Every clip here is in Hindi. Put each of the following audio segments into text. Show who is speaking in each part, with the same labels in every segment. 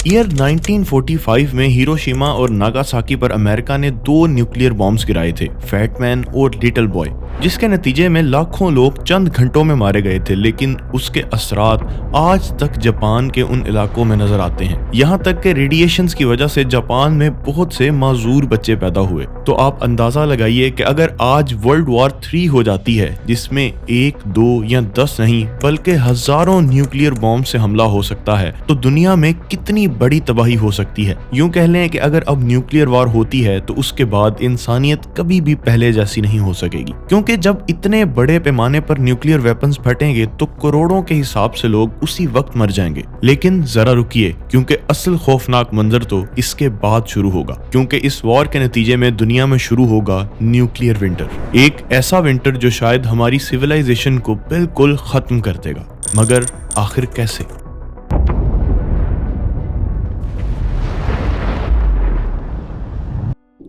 Speaker 1: ईयर 1945 में हिरोशिमा और नागासाकी पर अमेरिका ने 2 न्यूक्लियर बॉम्ब्स गिराए थे, फैटमैन और लिटिल बॉय, जिसके नतीजे में लाखों लोग चंद घंटों में मारे गए थे। लेकिन उसके असरात आज तक जापान के उन इलाकों में नजर आते हैं। यहाँ तक कि रेडिएशंस की वजह से जापान में बहुत से माजूर बच्चे पैदा हुए। तो आप अंदाजा लगाइए कि अगर आज वर्ल्ड वॉर 3 हो जाती है, जिसमें 1, 2 या 10 नहीं बल्कि हजारों न्यूक्लियर बॉम्ब से हमला हो सकता है, तो दुनिया में कितनी बड़ी तबाही हो सकती है। यूं कह लें कि अगर अब न्यूक्लियर वॉर होती है तो उसके बाद इंसानियत कभी भी पहले जैसी नहीं हो सकेगी, क्योंकि जब इतने बड़े पैमाने पर न्यूक्लियर वेपन्स फटेंगे तो करोड़ों के हिसाब से लोग उसी वक्त मर जाएंगे। लेकिन जरा रुकिए, क्योंकि असल खौफनाक मंजर तो इसके बाद शुरू होगा, क्योंकि इस वॉर के नतीजे में दुनिया में शुरू होगा न्यूक्लियर विंटर। एक ऐसा विंटर जो शायद हमारी सिविलाइजेशन को बिल्कुल खत्म कर देगा। मगर आखिर कैसे?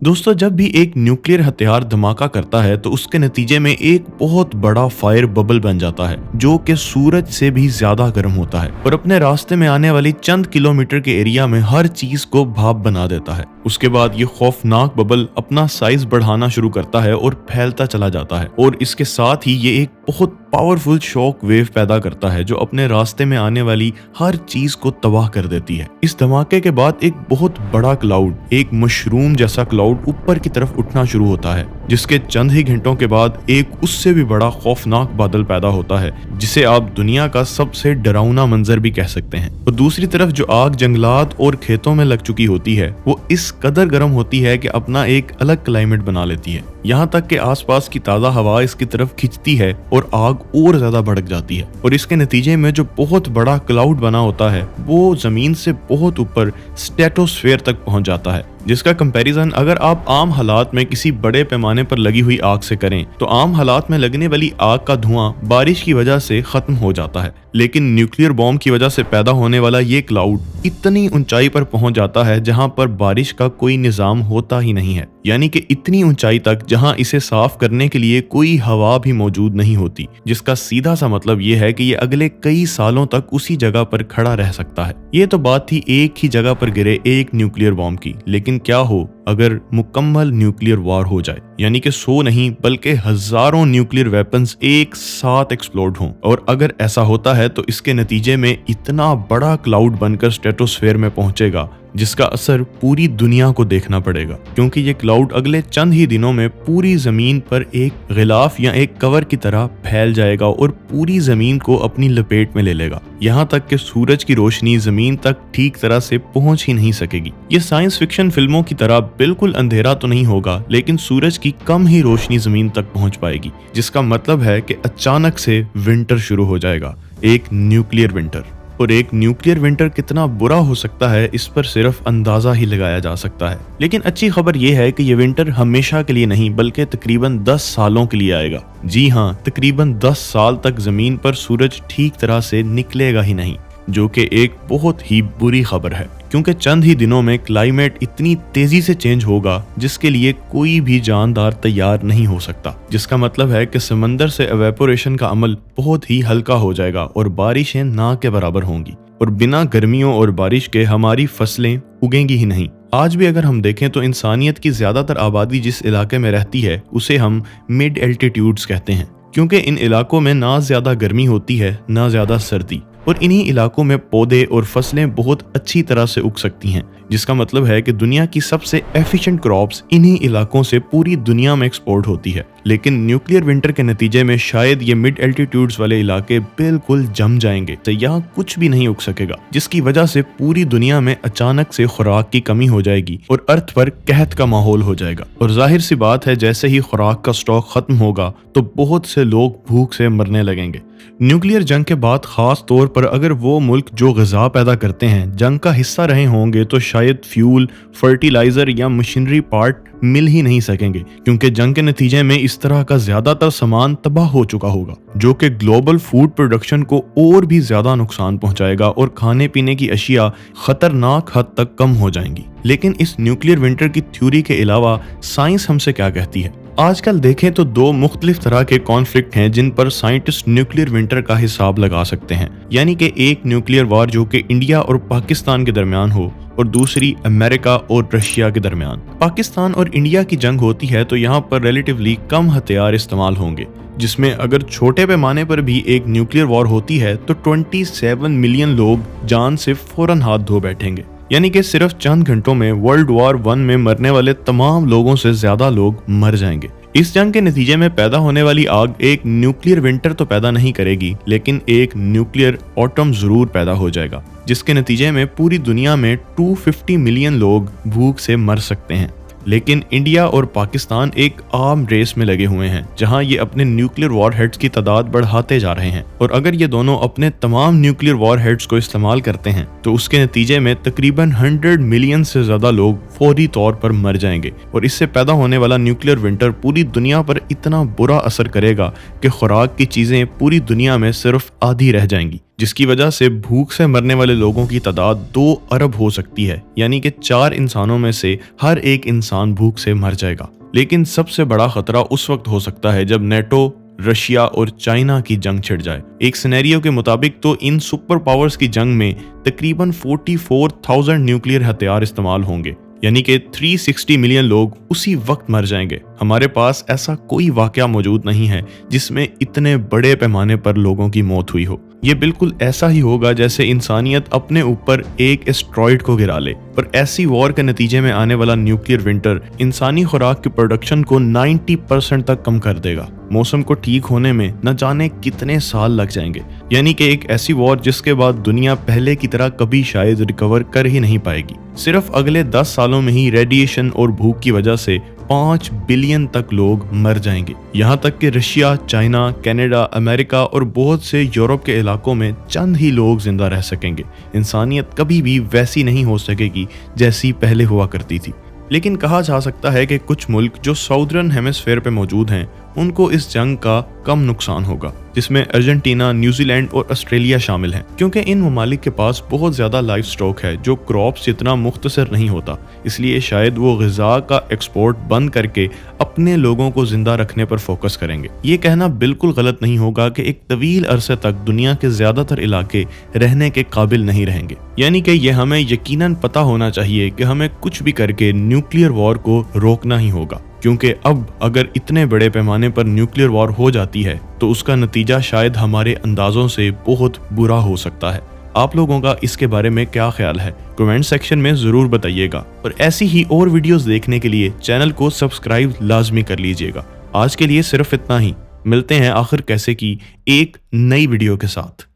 Speaker 1: दोस्तों, जब भी एक न्यूक्लियर हथियार धमाका करता है तो उसके नतीजे में एक बहुत बड़ा फायर बबल बन जाता है, जो कि सूरज से भी ज्यादा गर्म होता है और अपने रास्ते में आने वाली चंद किलोमीटर के एरिया में हर चीज को भाप बना देता है। उसके बाद ये खौफनाक बबल अपना साइज बढ़ाना शुरू करता है और फैलता चला जाता है, और इसके साथ ही ये एक बहुत पावरफुल शॉक वेव पैदा करता है जो अपने रास्ते में आने वाली हर चीज को तबाह कर देती है। इस धमाके के बाद एक बहुत बड़ा क्लाउड, एक मशरूम जैसा क्लाउड ऊपर की तरफ उठना शुरू होता है, जिसके चंद ही घंटों के बाद एक उससे भी बड़ा खौफनाक बादल पैदा होता है, जिसे आप दुनिया का सबसे डरावना मंजर भी कह सकते हैं। और दूसरी तरफ जो आग जंगलात और खेतों में लग चुकी होती है, वो इस कदर गर्म होती है कि अपना एक अलग क्लाइमेट बना लेती है, यहाँ तक कि आसपास की ताज़ा हवा इसकी तरफ खिंचती है और आग और ज्यादा भड़क जाती है। और इसके नतीजे में जो बहुत बड़ा क्लाउड बना होता है वो जमीन से बहुत ऊपर स्ट्रेटोस्फेयर तक पहुंच जाता है, जिसका कंपैरिजन अगर आप आम हालात में किसी बड़े पैमाने पर लगी हुई आग से करें तो आम हालात में लगने वाली आग का धुआं बारिश की वजह से खत्म हो जाता है। लेकिन न्यूक्लियर बॉम्ब की वजह से पैदा होने वाला ये क्लाउड इतनी ऊंचाई पर पहुंच जाता है जहां पर बारिश का कोई निजाम होता ही नहीं है, यानी कि इतनी ऊंचाई तक जहां इसे साफ करने के लिए कोई हवा भी मौजूद नहीं होती, जिसका सीधा सा मतलब ये है कि ये अगले कई सालों तक उसी जगह पर खड़ा रह सकता है। ये तो बात थी एक ही जगह पर गिरे एक न्यूक्लियर बॉम्ब की, लेकिन क्या हो अगर मुकम्मल न्यूक्लियर वॉर हो जाए, यानी कि 100 नहीं बल्कि हजारों न्यूक्लियर वेपन्स एक साथ एक्सप्लोड हों। और अगर ऐसा होता है तो इसके नतीजे में इतना बड़ा क्लाउड बनकर स्ट्रेटोस्फेयर में पहुंचेगा जिसका असर पूरी दुनिया को देखना पड़ेगा, क्योंकि ये क्लाउड अगले चंद ही दिनों में पूरी जमीन पर एक गिलाफ या एक कवर की तरह फैल जाएगा और पूरी जमीन को अपनी लपेट में ले लेगा, यहाँ तक कि सूरज की रोशनी जमीन तक ठीक तरह से पहुंच ही नहीं सकेगी। ये साइंस फिक्शन फिल्मों की तरह बिल्कुल अंधेरा तो नहीं होगा, लेकिन सूरज की कम ही रोशनी जमीन तक पहुंच पाएगी, जिसका मतलब है कि अचानक से विंटर शुरू हो जाएगा, एक न्यूक्लियर विंटर। और एक न्यूक्लियर विंटर कितना बुरा हो सकता है इस पर सिर्फ अंदाजा ही लगाया जा सकता है। लेकिन अच्छी खबर यह है कि ये विंटर हमेशा के लिए नहीं बल्कि तकरीबन 10 सालों के लिए आएगा। जी हाँ, तकरीबन 10 साल तक जमीन पर सूरज ठीक तरह से निकलेगा ही नहीं, जो कि एक बहुत ही बुरी खबर है, क्योंकि चंद ही दिनों में क्लाइमेट इतनी तेजी से चेंज होगा जिसके लिए कोई भी जानदार तैयार नहीं हो सकता, जिसका मतलब है कि समंदर से एवेपोरेशन का अमल बहुत ही हल्का हो जाएगा और बारिशें ना के बराबर होंगी, और बिना गर्मियों और बारिश के हमारी फसलें उगेंगी ही नहीं। आज भी अगर हम देखें तो इंसानियत की ज्यादातर आबादी जिस इलाके में रहती है उसे हम मिड एल्टीट्यूड्स कहते हैं, क्योंकि इन इलाकों में ना ज्यादा गर्मी होती है ना ज्यादा सर्दी, और इन्हीं इलाकों में पौधे और फसलें बहुत अच्छी तरह से उग सकती हैं, जिसका मतलब है कि दुनिया की सबसे एफिशिएंट क्रॉप्स इन्हीं इलाकों से पूरी दुनिया में एक्सपोर्ट होती है। लेकिन न्यूक्लियर विंटर के नतीजे में शायद ये मिड एल्टीट्यूड्स वाले इलाके बिल्कुल जम जाएंगे, तो यहाँ कुछ भी नहीं उग सकेगा, जिसकी वजह से पूरी दुनिया में अचानक से खुराक की कमी हो जाएगी और अर्थ पर कहत का माहौल हो जाएगा। और जाहिर सी बात है, जैसे ही खुराक का स्टॉक खत्म होगा तो बहुत से लोग भूख से मरने लगेंगे। न्यूक्लियर जंग के बाद खास तौर पर अगर वो मुल्क जो ग़िज़ा पैदा करते हैं जंग का हिस्सा रहे होंगे तो शायद फ्यूल, फर्टिलाइजर या मशीनरी पार्ट मिल ही नहीं सकेंगे, क्योंकि जंग के नतीजे में इस तरह का ज्यादातर सामान तबाह हो चुका होगा, जो कि ग्लोबल फूड प्रोडक्शन को और भी ज्यादा नुकसान पहुंचाएगा और खाने पीने की अशिया खतरनाक हद तक कम हो जाएंगी। लेकिन इस न्यूक्लियर विंटर की थ्योरी के अलावा साइंस हमसे क्या कहती है? आजकल देखें तो दो मुख्तलिफ तरह के कॉन्फ्लिक्ट हैं जिन पर साइंटिस्ट न्यूक्लियर विंटर का हिसाब लगा सकते हैं। यानी कि एक न्यूक्लियर वार जो कि इंडिया और पाकिस्तान के दरमियान हो और दूसरी अमेरिका और रशिया के दरमियान। पाकिस्तान और इंडिया की जंग होती है तो यहाँ पर रिलेटिवली कम हथियार इस्तेमाल होंगे, जिसमें अगर छोटे पैमाने पर भी एक न्यूक्लियर वॉर होती है तो 27 मिलियन लोग जान से फौरन हाथ धो बैठेंगे। यानी कि सिर्फ चंद घंटों में वर्ल्ड वॉर 1 में मरने वाले तमाम लोगों से ज्यादा लोग मर जाएंगे। इस जंग के नतीजे में पैदा होने वाली आग एक न्यूक्लियर विंटर तो पैदा नहीं करेगी, लेकिन एक न्यूक्लियर ऑटम जरूर पैदा हो जाएगा, जिसके नतीजे में पूरी दुनिया में 250 मिलियन लोग भूख से मर सकते हैं। लेकिन इंडिया और पाकिस्तान एक आर्म रेस में लगे हुए हैं, जहां ये अपने न्यूक्लियर वॉरहेड्स की तादाद बढ़ाते जा रहे हैं। और अगर ये दोनों अपने तमाम न्यूक्लियर वॉरहेड्स को इस्तेमाल करते हैं तो उसके नतीजे में तकरीबन 100 मिलियन से ज्यादा लोग फौरी तौर पर मर जाएंगे। और इससे पैदा होने वाला न्यूक्लियर विंटर पूरी दुनिया पर इतना बुरा असर करेगा कि खुराक की चीजें पूरी दुनिया में सिर्फ आधी रह जाएंगी, जिसकी वजह से भूख से मरने वाले लोगों की तादाद 2 अरब हो सकती है। यानी कि 4 इंसानों में से हर एक इंसान भूख से मर जाएगा। लेकिन सबसे बड़ा खतरा उस वक्त हो सकता है जब नेटो, रशिया और चाइना की जंग छिड़ जाए। एक सिनेरियो के मुताबिक तो इन सुपर पावर्स की जंग में तकरीबन 44,000 न्यूक्लियर हथियार इस्तेमाल होंगे, यानी कि 360 मिलियन लोग उसी वक्त मर जाएंगे। हमारे पास ऐसा कोई वाकया मौजूद नहीं है जिसमें इतने बड़े पैमाने पर लोगों की मौत हुई हो। ये बिल्कुल ऐसा ही होगा जैसे इंसानियत अपने ऊपर एक एस्ट्रॉइड को गिरा ले। पर ऐसी वॉर के नतीजे में आने वाला न्यूक्लियर विंटर इंसानी खुराक की प्रोडक्शन को 90% तक कम कर देगा। मौसम को ठीक होने में न जाने कितने साल लग जाएंगे। यानी कि एक ऐसी वॉर जिसके बाद दुनिया पहले की तरह कभी शायद रिकवर कर ही नहीं पाएगी। सिर्फ अगले 10 सालों में ही रेडिएशन और भूख की वजह से 5 बिलियन तक लोग मर जाएंगे। यहाँ तक कि रशिया, चाइना, कनाडा, अमेरिका और बहुत से यूरोप के इलाकों में चंद ही लोग जिंदा रह सकेंगे। इंसानियत कभी भी वैसी नहीं हो सकेगी जैसी पहले हुआ करती थी। लेकिन कहा जा सकता है कि कुछ मुल्क जो साउदर्न हेमिस्फेयर पे मौजूद हैं उनको इस जंग का कम नुकसान होगा, जिसमें अर्जेंटीना, न्यूजीलैंड और ऑस्ट्रेलिया शामिल हैं, क्योंकि इन ममालिक के पास बहुत ज़्यादा लाइफ स्टॉक है जो क्रॉप्स जितना मुख्तसर नहीं होता। इसलिए शायद वो ग़िज़ा का एक्सपोर्ट बंद करके अपने लोगों को जिंदा रखने पर फोकस करेंगे। ये कहना बिल्कुल गलत नहीं होगा कि एक तवील अरसे तक दुनिया के ज़्यादातर इलाके रहने के काबिल नहीं रहेंगे। यानी कि ये हमें यकीनन पता होना चाहिए कि हमें कुछ भी करके न्यूक्लियर वॉर को रोकना ही होगा, क्योंकि अब अगर इतने बड़े पैमाने पर न्यूक्लियर वॉर हो जाती है तो उसका नतीजा शायद हमारे अंदाजों से बहुत बुरा हो सकता है। आप लोगों का इसके बारे में क्या ख्याल है? कमेंट सेक्शन में ज़रूर बताइएगा। और ऐसी ही और वीडियोस देखने के लिए चैनल को सब्सक्राइब लाजमी कर लीजिएगा। आज के लिए सिर्फ इतना ही। मिलते हैं आखिर कैसे की एक नई वीडियो के साथ।